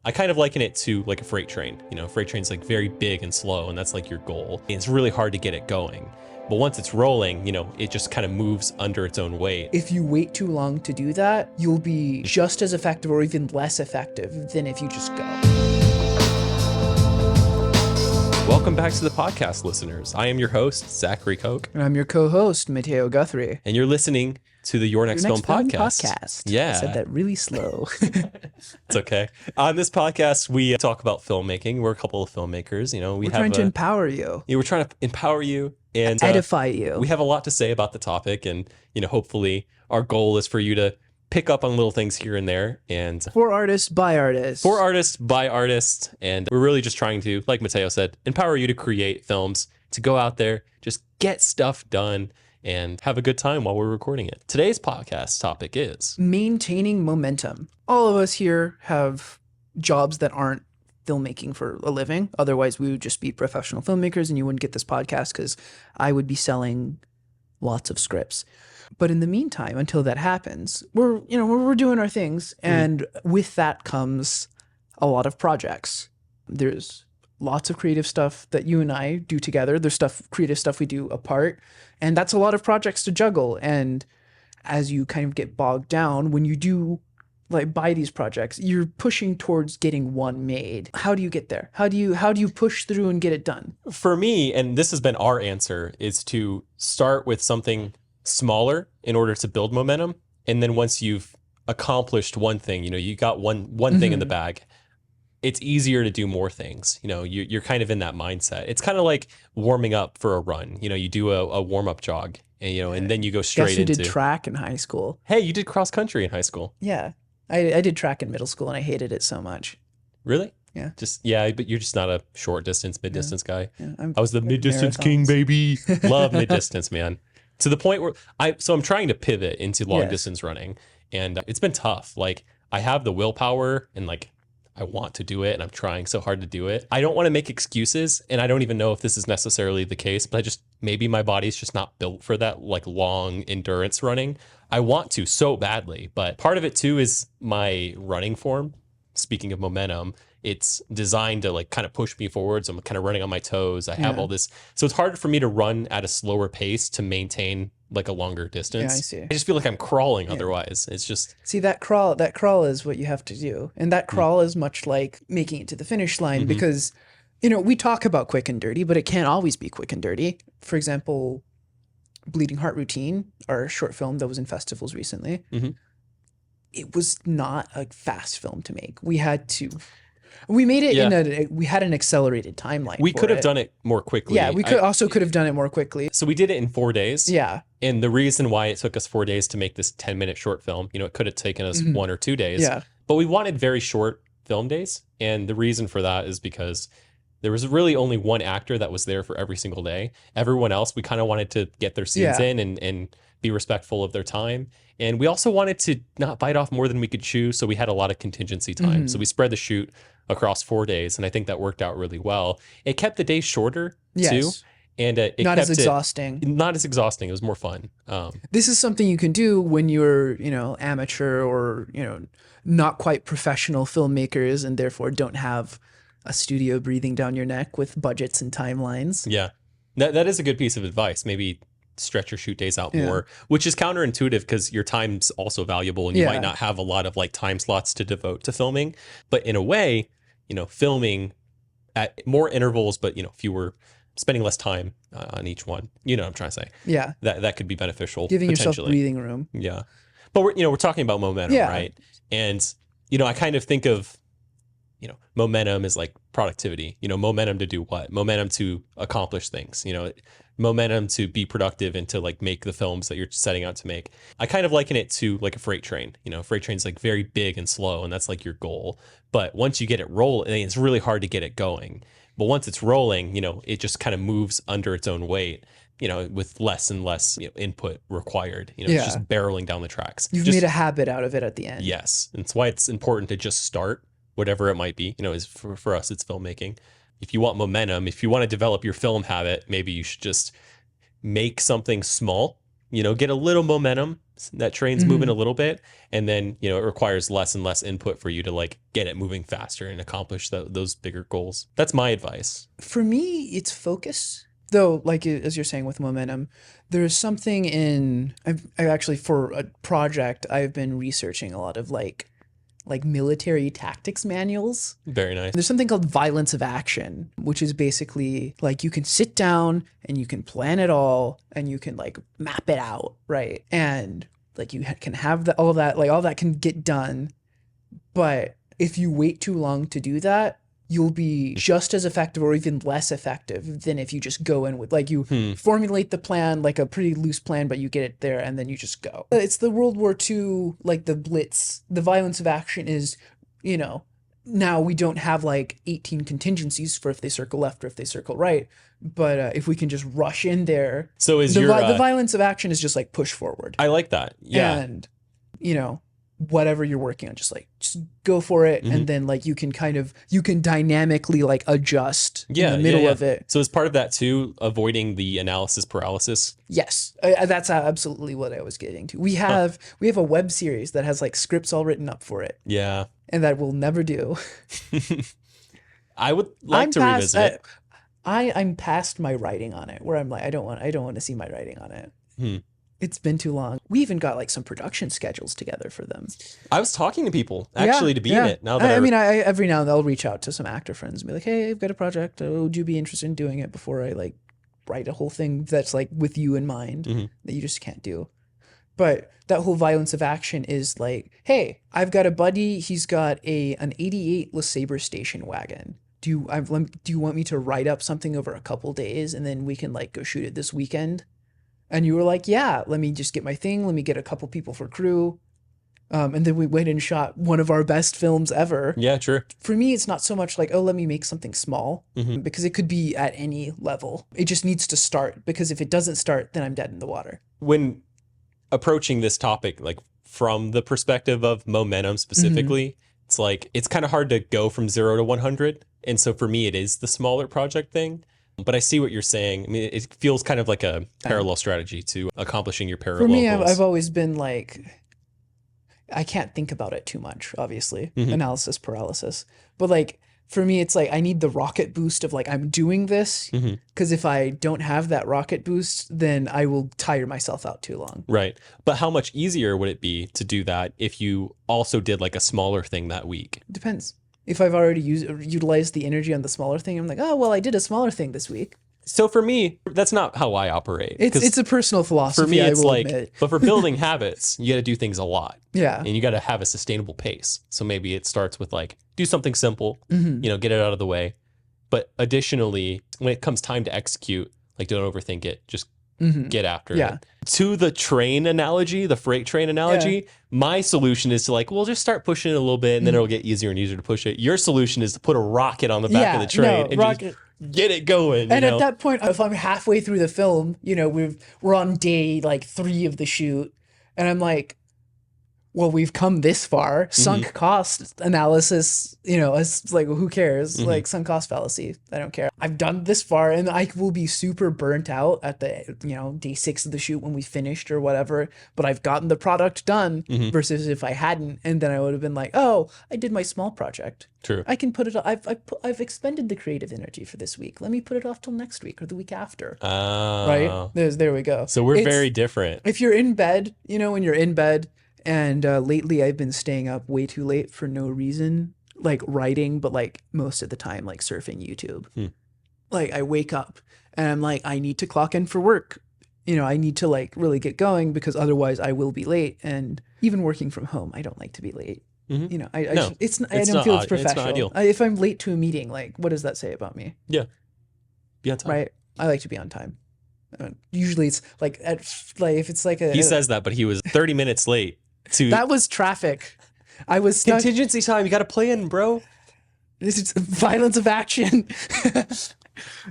I kind of liken it to like a freight train. You know, a freight train's like very big and slow, and that's like your goal. And it's really hard to get it going. But once it's rolling, you know, it just kind of moves under its own weight. If you wait too long to do that, you'll be just as effective or even less effective than if you just go. Welcome back to the podcast, listeners. I am your host, Zachary Koch. And I'm your co-host, Matteo Guthrie. And you're listening to the Your Next Film podcast. Yeah. I said that really slow. It's okay. On this podcast, we talk about filmmaking. We're a couple of filmmakers. You know, we're trying to empower you. Yeah, we're trying to empower you and edify you. We have a lot to say about the topic, and you know, hopefully, our goal is for you to pick up on little things here and there. And for artists, by artists. For artists, by artists. And we're really just trying to, like Matteo said, empower you to create films, to go out there, just get stuff done, and have a good time while we're recording it. Today's podcast topic is maintaining momentum. All of us here have jobs that aren't filmmaking for a living. Otherwise, we would just be professional filmmakers and you wouldn't get this podcast because I would be selling lots of scripts. But in the meantime, until that happens, we're doing our things. And with that comes a lot of projects. There's lots of creative stuff that you and I do together. There's creative stuff we do apart. And that's a lot of projects to juggle. And as you kind of get bogged down, when you do buy these projects, you're pushing towards getting one made. How do you get there? How do you push through and get it done? For me, and this has been our answer, is to start with something smaller in order to build momentum. And then once you've accomplished one thing, you know, you got one thing in the bag, it's easier to do more things. You know, you're kind of in that mindset. It's kind of like warming up for a run. You know, you do a warm-up jog and, you know, and then you go straight into... Guess you did track in high school. Hey, you did cross country in high school. Yeah. I did track in middle school and I hated it so much. Really? Yeah. But you're just not a short distance, mid distance guy. Yeah, I was the mid distance king, baby. Love mid distance, man. To the point where I'm trying to pivot into long distance running, and it's been tough. Like, I have the willpower and like I want to do it and I'm trying so hard to do it. I don't want to make excuses, and I don't even know if this is necessarily the case, but maybe my body's just not built for that like long endurance running. I want to so badly, but part of it too is my running form. Speaking of momentum, it's designed to like kind of push me forward. So I'm kind of running on my toes. I have all this. So it's hard for me to run at a slower pace to maintain like a longer distance. Yeah, I see. I just feel like I'm crawling otherwise. It's just... See, that crawl is what you have to do. And that crawl is much like making it to the finish line because, you know, we talk about quick and dirty, but it can't always be quick and dirty. For example, Bleeding Heart Routine, our short film that was in festivals recently, it was not a fast film to make. We made it we had an accelerated timeline. We could have done it more quickly. Yeah, we could have done it more quickly. So we did it in 4 days. Yeah. And the reason why it took us 4 days to make this 10-minute short film, you know, it could have taken us 1 or 2 days. Yeah. But we wanted very short film days. And the reason for that is because there was really only one actor that was there for every single day. Everyone else, we kind of wanted to get their scenes in and be respectful of their time. And we also wanted to not bite off more than we could chew. So we had a lot of contingency time. So we spread the shoot across 4 days. And I think that worked out really well. It kept the days shorter too. And it not kept as exhausting. Not as exhausting. It was more fun. This is something you can do when you're, you know, amateur or, you know, not quite professional filmmakers and therefore don't have a studio breathing down your neck with budgets and timelines. Yeah, that is a good piece of advice. Maybe stretch your shoot days out more, which is counterintuitive because your time's also valuable and you might not have a lot of like time slots to devote to filming. But in a way, you know, filming at more intervals, but, you know, spending less time on each one. You know what I'm trying to say? Yeah. That could be beneficial. Giving yourself breathing room. Yeah. But we're talking about momentum, right? And, you know, I kind of think of, you know, momentum is like productivity, you know, momentum to do what? Momentum to accomplish things, you know, momentum to be productive and to like make the films that you're setting out to make. I kind of liken it to like a freight train. You know, freight train's like very big and slow, and that's like your goal. But once you get it rolling, it's really hard to get it going. But once it's rolling, you know, it just kind of moves under its own weight, you know, with less and less, you know, input required. You know, it's just barreling down the tracks. You've made a habit out of it at the end. Yes. And it's why it's important to just start, whatever it might be. You know, is for us, it's filmmaking. If you want momentum, if you want to develop your film habit, maybe you should just make something small get a little momentum. That train's moving a little bit, and then it requires less and less input for you to like get it moving faster and accomplish those bigger goals. That's my advice. For me, it's focus. Though, like as you're saying with momentum, there's something in I've actually, for a project, I've been researching a lot of like military tactics manuals. Very nice. There's something called violence of action, which is basically like you can sit down and you can plan it all and you can like map it out, right? And like you can have all that can get done. But if you wait too long to do that, you'll be just as effective or even less effective than if you just go in with like you formulate the plan, like a pretty loose plan, but you get it there and then you just go. It's the World War II, like the Blitz. The violence of action is, now we don't have like 18 contingencies for if they circle left or if they circle right. But if we can just rush in there. So is the violence of action is just like push forward. I like that. Yeah. And, whatever you're working on, just go for it. And then like you can dynamically like adjust in the middle of it. So is part of that too avoiding the analysis paralysis? Yes, that's absolutely what I was getting to. We have a web series that has like scripts all written up for it. Yeah. And that we'll never do. I would like to revisit it. I'm past my writing on it, where I'm like, I don't want to see my writing on it. It's been too long. We even got like some production schedules together for them. I was talking to people actually to be in it. Now that I every now and then I'll reach out to some actor friends and be like, hey, I've got a project. Would you be interested in doing it before I like write a whole thing that's like with you in mind that you just can't do? But that whole violence of action is like, hey, I've got a buddy. He's got an 88 LeSabre station wagon. Do you want me to write up something over a couple days and then we can like go shoot it this weekend? And you were like, yeah, let me just get my thing. Let me get a couple people for crew. And then we went and shot one of our best films ever. Yeah, true. For me, it's not so much like, oh, let me make something small, because it could be at any level. It just needs to start, because if it doesn't start, then I'm dead in the water. When approaching this topic, like from the perspective of momentum specifically, it's like, it's kind of hard to go from 0 to 100. And so for me, it is the smaller project thing. But I see what you're saying. I mean, it feels kind of like a parallel strategy to accomplishing your parallel goals. For me, goals. I've always been like, I can't think about it too much, obviously. Analysis paralysis. But like, for me, it's like, I need the rocket boost of like, I'm doing this. Because if I don't have that rocket boost, then I will tire myself out too long. Right. But how much easier would it be to do that if you also did like a smaller thing that week? Depends. If I've already utilized the energy on the smaller thing, I'm like, oh, well, I did a smaller thing this week. So for me, that's not how I operate. It's a personal philosophy. For me, it's admit. But for building habits, you got to do things a lot. Yeah. And you got to have a sustainable pace. So maybe it starts with like, do something simple, get it out of the way. But additionally, when it comes time to execute, like don't overthink it. Just get after it. To the train analogy, the freight train analogy, my solution is to like, well, just start pushing it a little bit and then it'll get easier and easier to push it. Your solution is to put a rocket on the back of the train and just get it going. And at that point, if I'm halfway through the film, we're on day like 3 of the shoot, and I'm like, well, we've come this far. Sunk cost analysis, it's like, well, who cares? Like sunk cost fallacy. I don't care. I've done this far, and I will be super burnt out at the, day 6 of the shoot when we finished or whatever, but I've gotten the product done versus if I hadn't. And then I would have been like, oh, I did my small project. True. I can put it, I've expended the creative energy for this week. Let me put it off till next week or the week after. Right? There we go. So we're very different. If you're in bed, when you're in bed, and lately I've been staying up way too late for no reason, like writing, but like most of the time, like surfing YouTube. Like I wake up and I'm like, I need to clock in for work. I need to like really get going because otherwise I will be late. And even working from home, I don't like to be late. I don't feel it's professional. It's not ideal. If I'm late to a meeting, like what does that say about me? Yeah. Be on time. Right. I like to be on time. Usually it's like if it's like he says that, but he was 30 minutes late. That was traffic. I was stuck. Contingency time. You got to plan, bro. This is violence of action.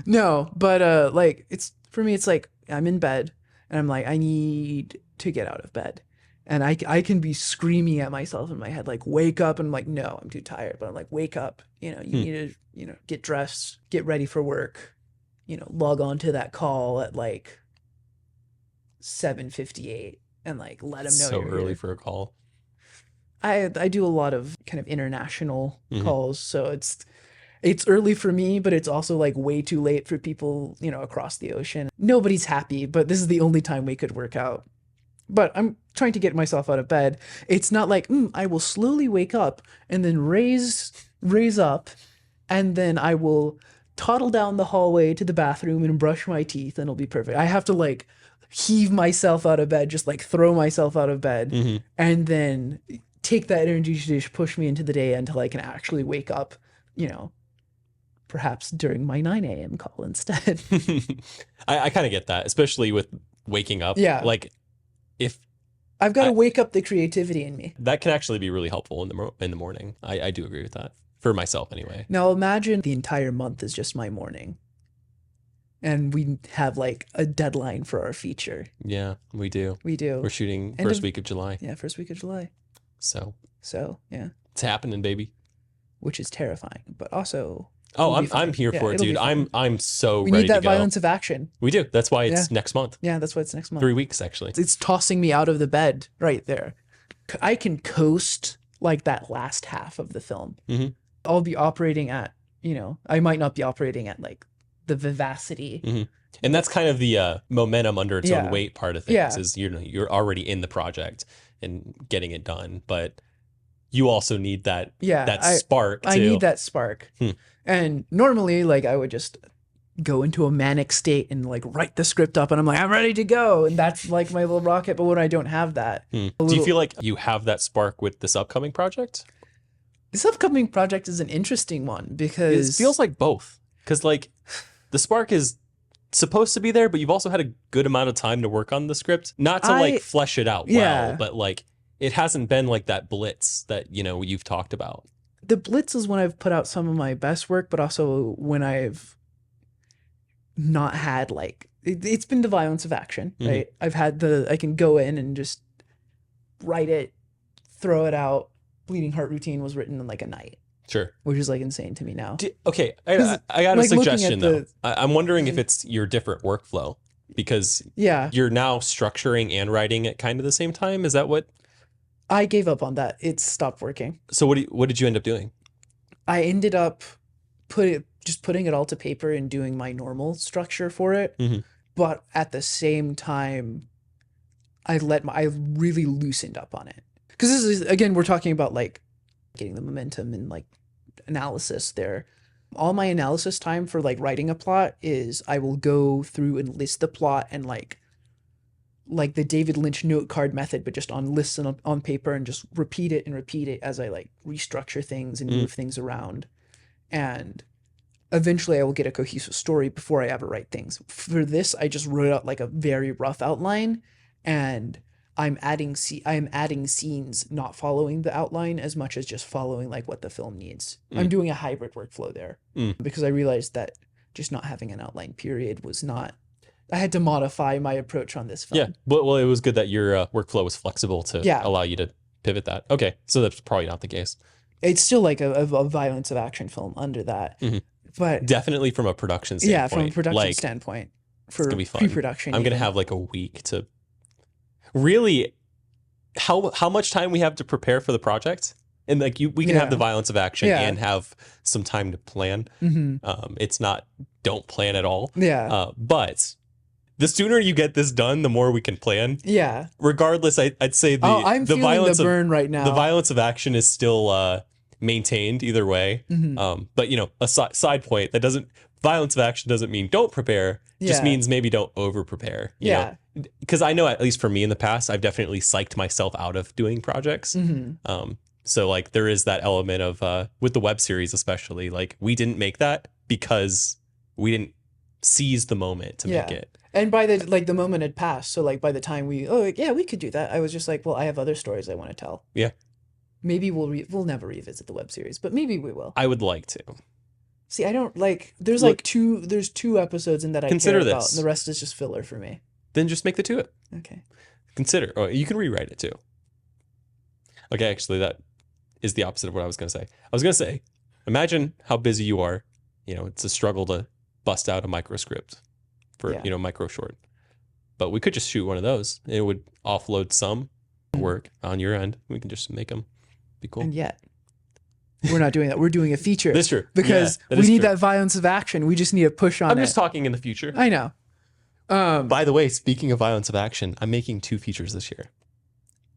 No, but like it's for me. It's like I'm in bed and I'm like I need to get out of bed, and I can be screaming at myself in my head like wake up, and I'm like no, I'm too tired. But I'm like wake up. You need to get dressed, get ready for work. Log on to that call at like 7:58 and like let them know So you're early here. for a call. I do a lot of kind of international calls, so it's early for me, but it's also like way too late for people, you know, across the ocean. Nobody's happy, but this is the only time we could work out. But I'm trying to get myself out of bed. It's not like, I will slowly wake up and then raise up, and then I will toddle down the hallway to the bathroom and brush my teeth, and it'll be perfect. I have to like heave myself out of bed, just like throw myself out of bed, and then take that energy to just push me into the day until I can actually wake up, you know, perhaps during my 9 a.m. call instead. I kind of get that, especially with waking up. Yeah. Like if I've got to wake up the creativity in me. that can actually be really helpful in the morning. I do agree with that for myself anyway. Now imagine the entire month is just my morning. And we have like a deadline for our feature. Yeah, we do. We do. We're shooting first week of July. Yeah, first week of July. So yeah. it's happening, baby. Which is terrifying, but also I'm here for it, dude. I'm so we ready need that to go. violence of action. We do. That's why it's next month. Yeah, that's why it's next month. 3 weeks actually. It's tossing me out of the bed right there. I can coast like that last half of the film. I'll be operating at, you know, I might not be operating at like the vivacity. And that's kind of the momentum under its own weight part of things is, you know, you're already in the project and getting it done, but you also need that spark too. I need that spark. And normally like I would just go into a manic state and like write the script up and I'm like, I'm ready to go. And that's like my little rocket. But when I don't have that. Do you feel like you have that spark with this upcoming project? This upcoming project is an interesting one because it feels like both. Because like the spark is supposed to be there, but you've also had a good amount of time to work on the script. Not to like flesh it out well, but like it hasn't been like that blitz that, you know, you've talked about. The blitz is when I've put out some of my best work, but also when I've not had like, it's been the violence of action, right? I've had I can go in and just write it, throw it out. Bleeding Heart Routine was written in like a night. Sure. Which is like insane to me now. Okay. I got a suggestion though. I'm wondering if it's your different workflow because you're now structuring and writing at kind of the same time. Is that what? I gave up on that. It stopped working. So what did you end up doing? I ended up just putting it all to paper and doing my normal structure for it. But at the same time, I really loosened up on it. Because this is, again, we're talking about like getting the momentum and like analysis there. All my analysis time for like writing a plot is I will go through and list the plot and like the David Lynch note card method, but just on lists and on paper and just repeat it as I like restructure things and move things around. And eventually I will get a cohesive story before I ever write things. For this, I just wrote out like a very rough outline and I'm adding scenes, not following the outline as much as just following like what the film needs. I'm doing a hybrid workflow there because I realized that just not having an outline period was not. I had to modify my approach on this film. Yeah, well, it was good that your workflow was flexible to allow you to pivot that. Okay, so that's probably not the case. It's still like a violence of action film under that, but definitly from a production standpoint. Yeah, from a production standpoint for it's gonna be fun. Pre-production. I'm gonna have like a week to. Really, how much time we have to prepare for the project, and like we can have the violence of action and have some time to plan. It's not don't plan at all. But the sooner you get this done, the more we can plan. Yeah. Regardless, I'd say I'm the feeling violence the burn right now. The violence of action is still maintained either way. But you know, a side point violence of action doesn't mean don't prepare. Just means maybe don't over prepare. You know? Because I know, at least for me in the past, I've definitely psyched myself out of doing projects. So like there is that element of with the web series especially, like we didn't make that because we didn't seize the moment to make it. And by the moment had passed, so like by the time we could do that, I was just like, well, I have other stories I want to tell. Yeah. Maybe we'll never revisit the web series, but maybe we will. I would like to. See, I don't like. There's two episodes in that I care about, and the rest is just filler for me. Then just make the two. Okay. Consider. Oh, you can rewrite it too. Okay, actually, that is the opposite of what I was going to say. I was going to say, imagine how busy you are. You know, it's a struggle to bust out a micro script for micro short. But we could just shoot one of those. It would offload some work on your end. We can just make them. Be cool. And yet, we're not doing that. We're doing a feature. That's true. Because Yeah, we need true. that violence of action. We just need to push on I'm it. just talking in the future. I know. By the way, speaking of violence of action, I'm making 2 features this year.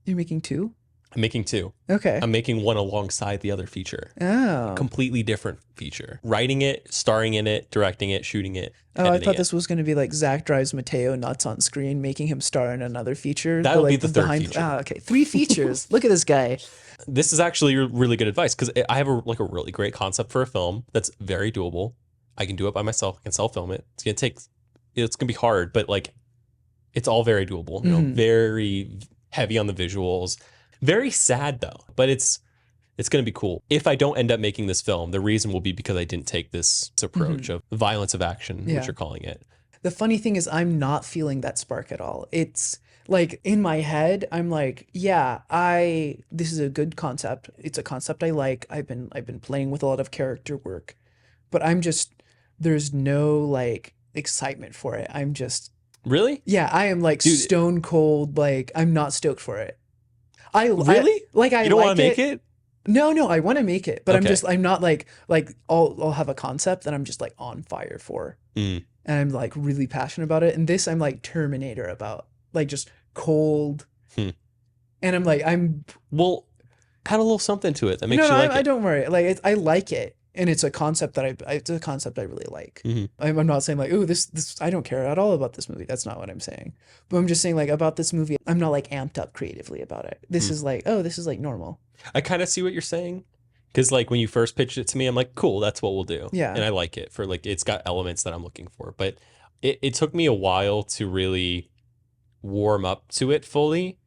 You're making 2? I'm making 2. Okay. I'm making one alongside the other feature. Oh. Completely different feature. Writing it, starring in it, directing it, shooting it. Oh, I thought this was going to be like Zack drives Matteo nuts on screen, making him star in another feature. That'll like be the third feature. Ah, okay. 3 features. Look at this guy. This is actually really good advice because I have a really great concept for a film that's very doable. I can do it by myself. I can self-film it. It's gonna be hard, but like, it's all very doable. You know, very heavy on the visuals. Very sad though, but it's going to be cool. If I don't end up making this film, the reason will be because I didn't take this approach of violence of action, which you're calling it. The funny thing is I'm not feeling that spark at all. It's like in my head, I'm like, yeah, this is a good concept. It's a concept I like. I've been playing with a lot of character work, but there's no like excitement for it. I'm just Really? Yeah, I am like stone cold. Like I'm not stoked for it. You don't want to make it? No, I want to make it, but I'm not like I'll have a concept that I'm just like on fire for, and I'm like really passionate about it. And this I'm like Terminator about, like just cold, and I'm well, add a little something to it that makes you like it. I don't worry. Like I like it, and it's a concept that I really like. I'm not saying like, oh, this I don't care at all about this movie. That's not what I'm saying. But I'm just saying like about this movie, I'm not like amped up creatively about it. This is like, oh, this is like normal. I kind of see what you're saying. Because like when you first pitched it to me, I'm like, cool, that's what we'll do. Yeah. And I like it for like, it's got elements that I'm looking for. But it took me a while to really warm up to it fully.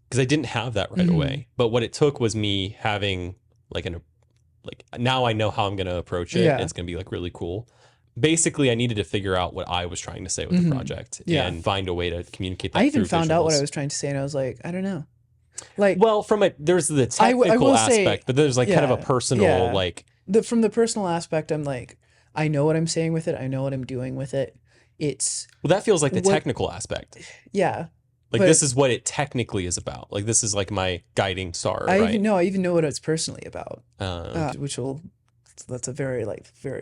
Because I didn't have that right away. But what it took was me having like now I know how I'm going to approach it. Yeah. It's going to be like really cool. Basically, I needed to figure out what I was trying to say with the project and find a way to communicate that. I even found out what I was trying to say, and I was like, I don't know. Like, well, there's the technical aspect, but there's like kind of a personal from the personal aspect, I'm like, I know what I'm saying with it. I know what I'm doing with it. That feels like the technical aspect. Yeah. Like this is what it technically is about. Like this is like my guiding star, right? I even know what it's personally about. That's a very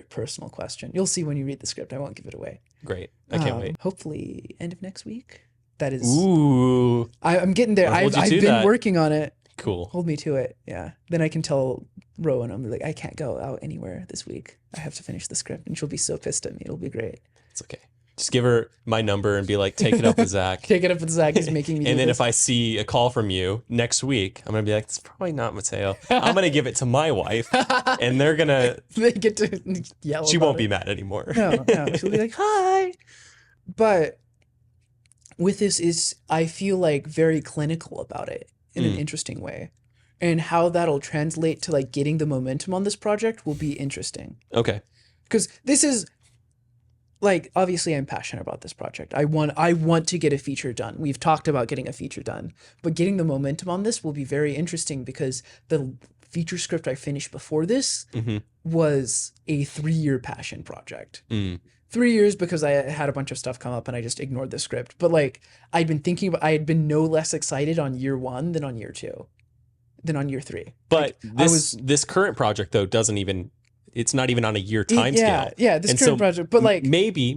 personal question. You'll see when you read the script. I won't give it away. Great. I can't wait. Hopefully end of next week. That is. Ooh. I'm getting there. I've been working on it. Cool. Hold me to it. Yeah. Then I can tell Rowan, I'm like, I can't go out anywhere this week. I have to finish the script, and she'll be so pissed at me. It'll be great. It's okay. Just give her my number and be like, take it up with Zack. Take it up with Zack. He's making me. And then if I see a call from you next week, I'm gonna be like, it's probably not Matteo. I'm gonna give it to my wife, and they get to yell. She won't be mad anymore. No, she'll be like, hi. But with this I feel like very clinical about it in an interesting way, and how that'll translate to like getting the momentum on this project will be interesting. Okay. Because this is. Like, obviously I'm passionate about this project. I want to get a feature done. We've talked about getting a feature done, but getting the momentum on this will be very interesting because the feature script I finished before this was a 3-year passion project. 3 years because I had a bunch of stuff come up and I just ignored the script. But like, I had been no less excited on year 1 than on year 2, than on year 3. But like, this current project though doesn't even. It's not even on a year time scale. Yeah, this current project. But like maybe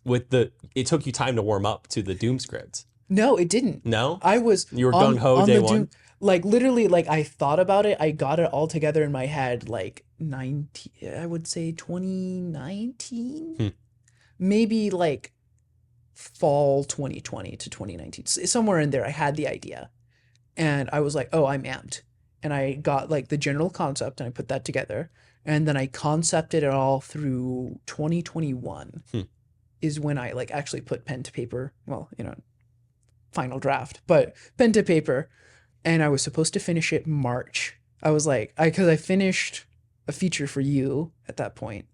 with it took you time to warm up to the Doom script. No, it didn't. No? You were gung ho day one. Like literally, like I thought about it. I got it all together in my head like 2019. Maybe like fall 2020 to 2019. Somewhere in there I had the idea. And I was like, oh, I'm amped. And I got like the general concept and I put that together. And then I concepted it all through 2021 is when I like actually put pen to paper. Well, final draft, but pen to paper. And I was supposed to finish it March. I was like, because I finished a feature for you at that point.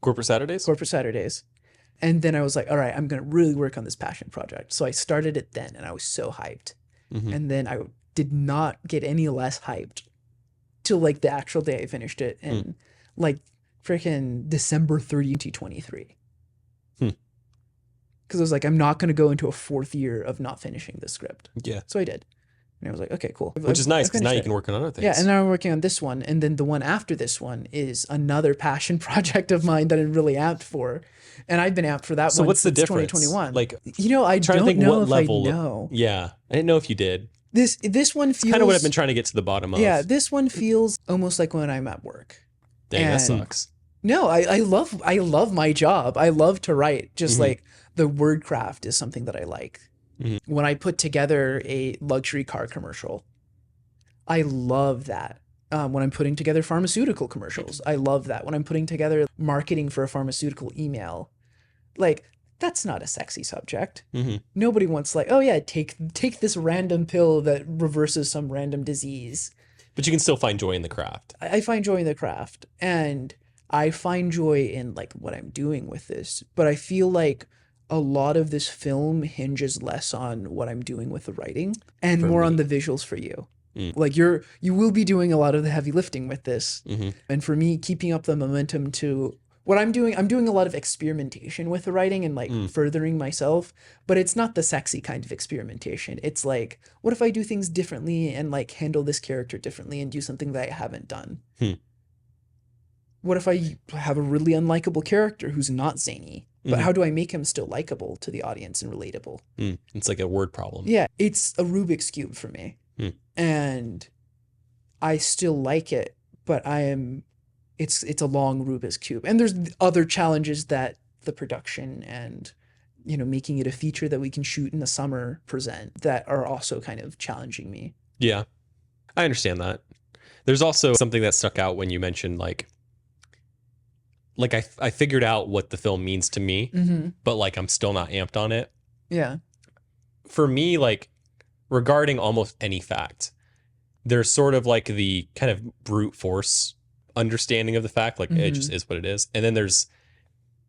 Corporate Saturdays. And then I was like, all right, I'm going to really work on this passion project. So I started it then and I was so hyped. And then I did not get any less hyped till like the actual day I finished it in like freaking December 30, 2023. Because because I was like, I'm not going to go into a 4th year of not finishing the script. Yeah. So I did. And I was like, okay, cool. Which is nice because now you can work on other things. Yeah, and now I'm working on this one. And then the one after this one is another passion project of mine that I'm really amped for. And I've been amped for that one So what's the since difference? 2021. Like, I don't know if I know. Yeah, I didn't know if you did. This one feels... kind of what I've been trying to get to the bottom of. Yeah, this one feels almost like when I'm at work. Dang, that sucks. No, I love my job. I love to write. Just like the word craft is something that I like. When I put together a luxury car commercial, I love that. When I'm putting together pharmaceutical commercials, I love that. When I'm putting together marketing for a pharmaceutical email, like, that's not a sexy subject. Nobody wants like, oh yeah, take this random pill that reverses some random disease. But you can still find joy in the craft. I find joy in the craft, and I find joy in like what I'm doing with this. But I feel like a lot of this film hinges less on what I'm doing with the writing and more on the visuals for you. Like you will be doing a lot of the heavy lifting with this. And for me, keeping up the momentum to what I'm doing a lot of experimentation with the writing and like furthering myself, but it's not the sexy kind of experimentation. It's like, what if I do things differently and like handle this character differently and do something that I haven't done? What if I have a really unlikable character who's not zany, but how do I make him still likable to the audience and relatable? It's like a word problem. Yeah, it's a Rubik's Cube for me. And I still like it, but it's a long Rubik's Cube. And there's other challenges that the production and, making it a feature that we can shoot in the summer present that are also kind of challenging me. Yeah, I understand that. There's also something that stuck out when you mentioned like I figured out what the film means to me, but like I'm still not amped on it. Yeah. For me, like regarding almost any fact, there's sort of like the kind of brute force understanding of the fact, like it just is what it is. And then there's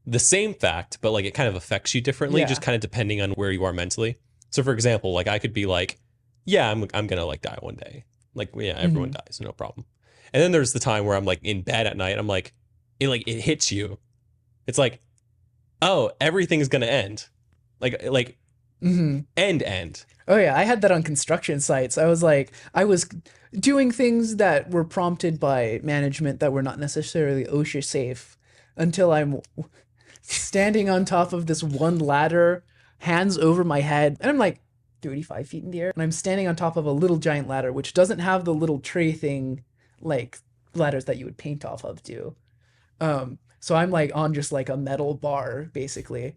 the same fact, but like it kind of affects you differently, just kind of depending on where you are mentally. So for example, like I could be like, yeah, I'm gonna like die one day. Like, yeah, everyone dies, no problem. And then there's the time where I'm like in bed at night, I'm like, it hits you. It's like, oh, everything's gonna end. Like end. Oh yeah, I had that on construction sites. I was doing things that were prompted by management that were not necessarily OSHA safe until I'm standing on top of this one ladder, hands over my head, and I'm like 35 feet in the air, and I'm standing on top of a little giant ladder, which doesn't have the little tray thing like ladders that you would paint off of do. So I'm like on just like a metal bar basically.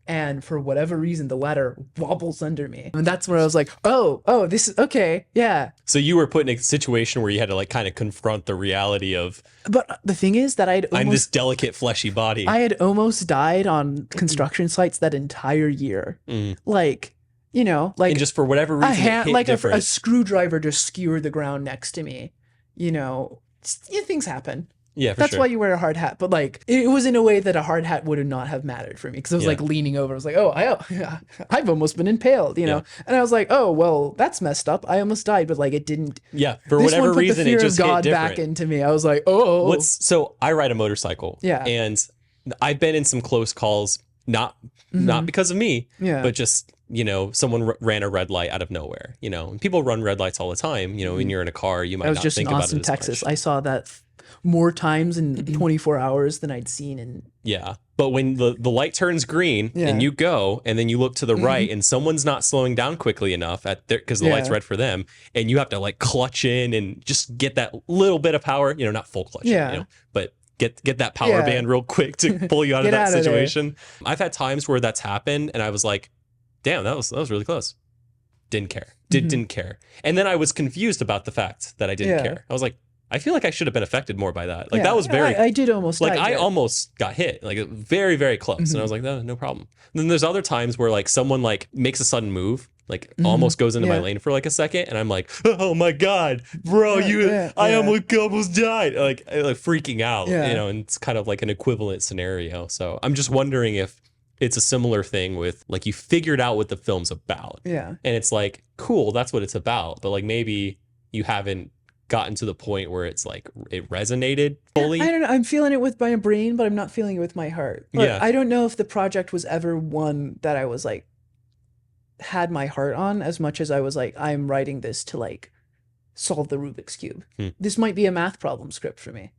And for whatever reason, the ladder wobbles under me. And that's where I was like, oh, this is okay. Yeah. So you were put in a situation where you had to like kind of confront the reality of. But the thing is that I'm this delicate, fleshy body. I had almost died on construction sites that entire year. Like, and just for whatever reason, a screwdriver just skewered the ground next to me. Things happen. Yeah, for that's sure. why you wear a hard hat. But like, it was in a way that a hard hat would not have mattered for me because I was like leaning over. I was like, I've almost been impaled, And I was like, oh, well, that's messed up. I almost died, but like it didn't. Yeah, for whatever reason, it just God hit different. back into me. I was like, oh. So I ride a motorcycle. Yeah, and I've been in some close calls, not because of me, but just. Someone ran a red light out of nowhere, and people run red lights all the time. When you're in a car, you might not think about it. I was just in Austin, Texas. I saw that more times in 24 hours than I'd seen in. Yeah. But when the light turns green and you go, and then you look to the right and someone's not slowing down quickly enough because the light's red for them, and you have to like clutch in and just get that little bit of power, not full clutch, but get that power band real quick to pull you out of that situation. I've had times where that's happened and I was like, damn, that was really close. Didn't care. Didn't care. And then I was confused about the fact that I didn't care. I was like, I feel like I should have been affected more by that. Like that was very. I did almost. Like I almost got hit. Like very, very close. And I was like, no problem. And then there's other times where like someone like makes a sudden move, like almost goes into my lane for like a second, and I'm like, oh my god, bro, I almost died. Like freaking out. And it's kind of like an equivalent scenario. So I'm just wondering if. It's a similar thing with like you figured out what the film's about. Yeah. And it's like, cool, that's what it's about. But like maybe you haven't gotten to the point where it's like it resonated fully? I don't know. I'm feeling it with my brain, but I'm not feeling it with my heart. But Yeah. I don't know if the project was ever one that I was like had my heart on as much as I was like, I'm writing this to like solve the Rubik's Cube. This might be a math problem script for me.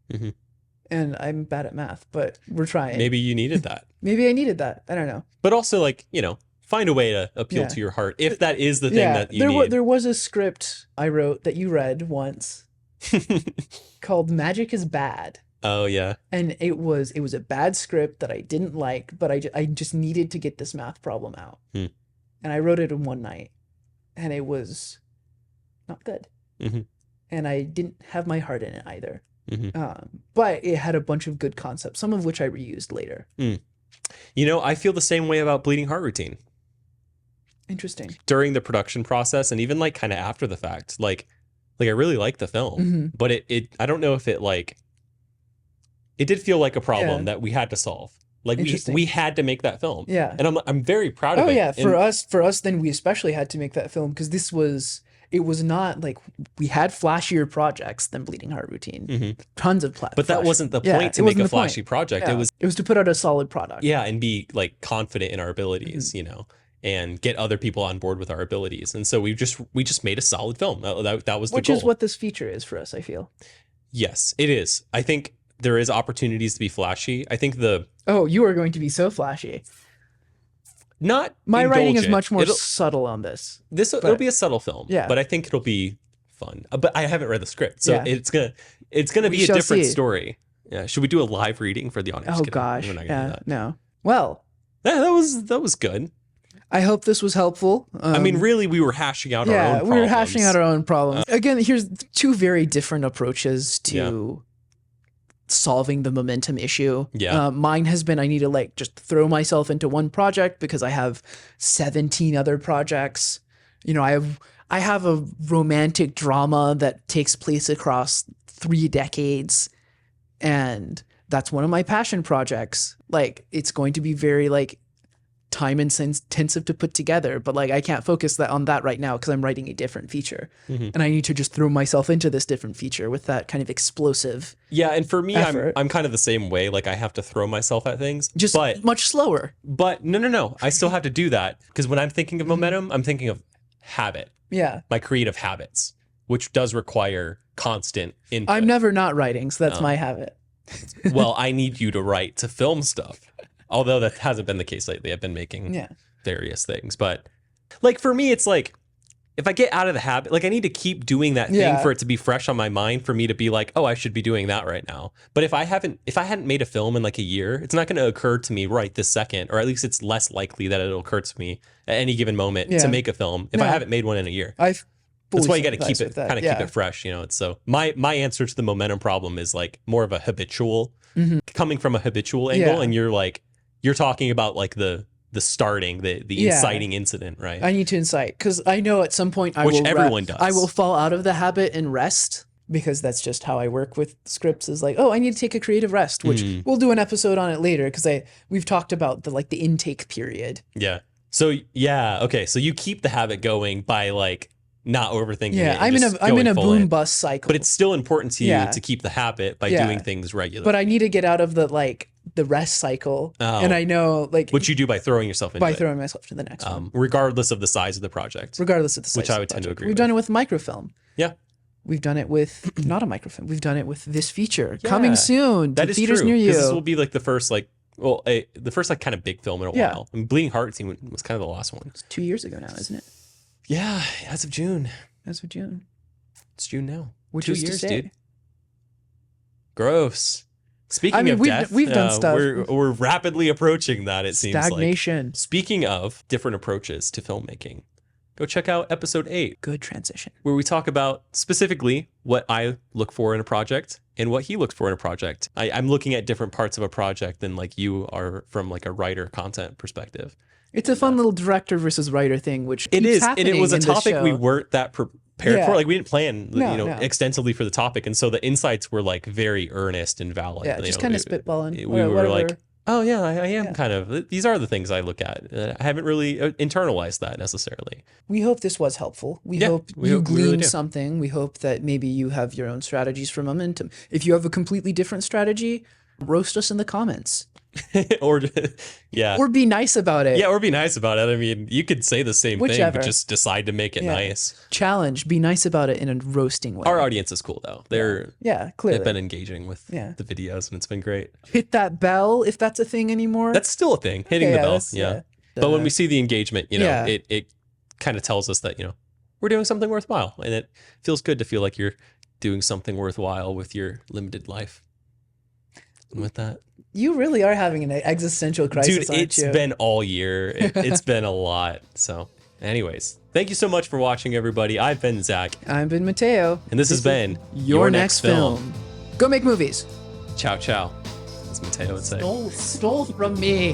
And I'm bad at math, but we're trying. Maybe you needed that. Maybe I needed that. I don't know. But also, like, you know, find a way to appeal to your heart if that is the thing that you need. There was a script I wrote that you read once called Magic is Bad. Oh, yeah. And it was a bad script that I didn't like, but I just needed to get this math problem out. And I wrote it in one night, and it was not good. And I didn't have my heart in it either. But it had a bunch of good concepts, some of which I reused later. You know, I feel the same way about Bleeding Heart Routine. Interesting. During the production process and even like kind of after the fact, like I really liked the film, but it I don't know if it like, it did feel like a problem that we had to solve. Like we had to make that film. Yeah. And I'm very proud of it. Oh yeah. For us, then we especially had to make that film because it was not like we had flashier projects than Bleeding Heart Routine. Tons of But that wasn't the point to make a flashy project. Yeah. It was to put out a solid product. Yeah, and be like confident in our abilities, you know, and get other people on board with our abilities. And so we just made a solid film. That was the goal. Which is what this feature is for us, I feel. Yes, it is. I think there is opportunities to be flashy. I think Oh, you are going to be so flashy. Not my indulgent. Writing is much more subtle on this. It'll be a subtle film. Yeah. But I think it'll be fun. But I haven't read the script. So it's gonna be a different story. Yeah. Should we do a live reading for the audience? Oh gosh. We're not gonna do that. No. Well. Yeah, that was good. I hope this was helpful. I mean, really, we were hashing out our own problems. Yeah, we were hashing out our own problems. Again, here's two very different approaches to solving the momentum issue. Yeah. Mine has been I need to like just throw myself into one project because I have 17 other projects. You know, I have a romantic drama that takes place across 3 decades, and that's one of my passion projects. Like, it's going to be very like time intensive to put together, but like I can't focus on that right now because I'm writing a different feature, and I need to just throw myself into this different feature with that kind of explosive. Yeah, and for me, I'm kind of the same way. Like I have to throw myself at things, just much slower. But no, I still have to do that because when I'm thinking of momentum, I'm thinking of habit. Yeah, my creative habits, which does require constant input. I'm never not writing, so that's my habit. Well, I need you to write to film stuff. Although that hasn't been the case lately. I've been making various things. But like for me, it's like if I get out of the habit, like I need to keep doing that thing for it to be fresh on my mind for me to be like, oh, I should be doing that right now. But if I hadn't made a film in like a year, it's not going to occur to me right this second, or at least it's less likely that it'll occur to me at any given moment to make a film if I haven't made one in a year. That's why you got to keep it keep it fresh, you know. It's so my answer to the momentum problem is like more of a habitual coming from a habitual angle, and you're talking about like the starting, the inciting incident, right? I need to incite because I know at some point everyone does. I will fall out of the habit and rest because that's just how I work with scripts. Is like, oh, I need to take a creative rest, which we'll do an episode on it later because we've talked about the intake period. Yeah. So okay. So you keep the habit going by like not overthinking it. Yeah, I'm in a boom bust cycle. But it's still important to you to keep the habit by doing things regularly. But I need to get out of the rest cycle. And I know what you do by throwing yourself into throwing myself to the next one. Regardless of the size of the project. Regardless of the size. Which I would tend to agree with. We've done it with microfilm. Yeah. We've done it with not a microfilm. We've done it with this feature coming soon to theaters near you. This will be like the first the first kind of big film in a while. I mean, Bleeding Heart Scene was kind of the last one. It's 2 years ago now, isn't it? Yeah, as of June. It's June now. Which 2 years, dude. Gross. Speaking of death, we've done stuff. We're rapidly approaching that. It seems stagnation. Like. Speaking of different approaches to filmmaking, go check out episode 8. Good transition. Where we talk about specifically what I look for in a project and what he looks for in a project. I'm looking at different parts of a project than like you are from like a writer content perspective. It's a fun little director versus writer thing, which it is, and it was a topic show. We weren't that prepared for. Like we didn't plan, extensively for the topic, and so the insights were like very earnest and valid. Yeah, just kind of spitballing. We were like, oh yeah, I am kind of, these are the things I look at. I haven't really internalized that necessarily. We hope this was helpful. We hope you we really gleaned do. something. We hope that maybe you have your own strategies for momentum. If you have a completely different strategy, roast us in the comments. Or yeah. Or be nice about it. Yeah, or be nice about it. I mean, you could say the same thing, Whichever. but just decide to make it nice. Challenge. Be nice about it in a roasting way. Our audience is cool though. Clearly. They've been engaging with the videos, and it's been great. Hit that bell if that's a thing anymore. That's still a thing. Hitting the bell. that's- Yeah. But when we see the engagement, it kind of tells us that, we're doing something worthwhile, and it feels good to feel like you're doing something worthwhile with your limited life. And with that, you really are having an existential crisis, dude, it's been all year. It's been a lot. So anyways, thank you so much for watching, everybody. I've been Zach. I've been Matteo. And this has been Your Next Film. Go make movies. Ciao, ciao. As Matteo would say. Stole from me.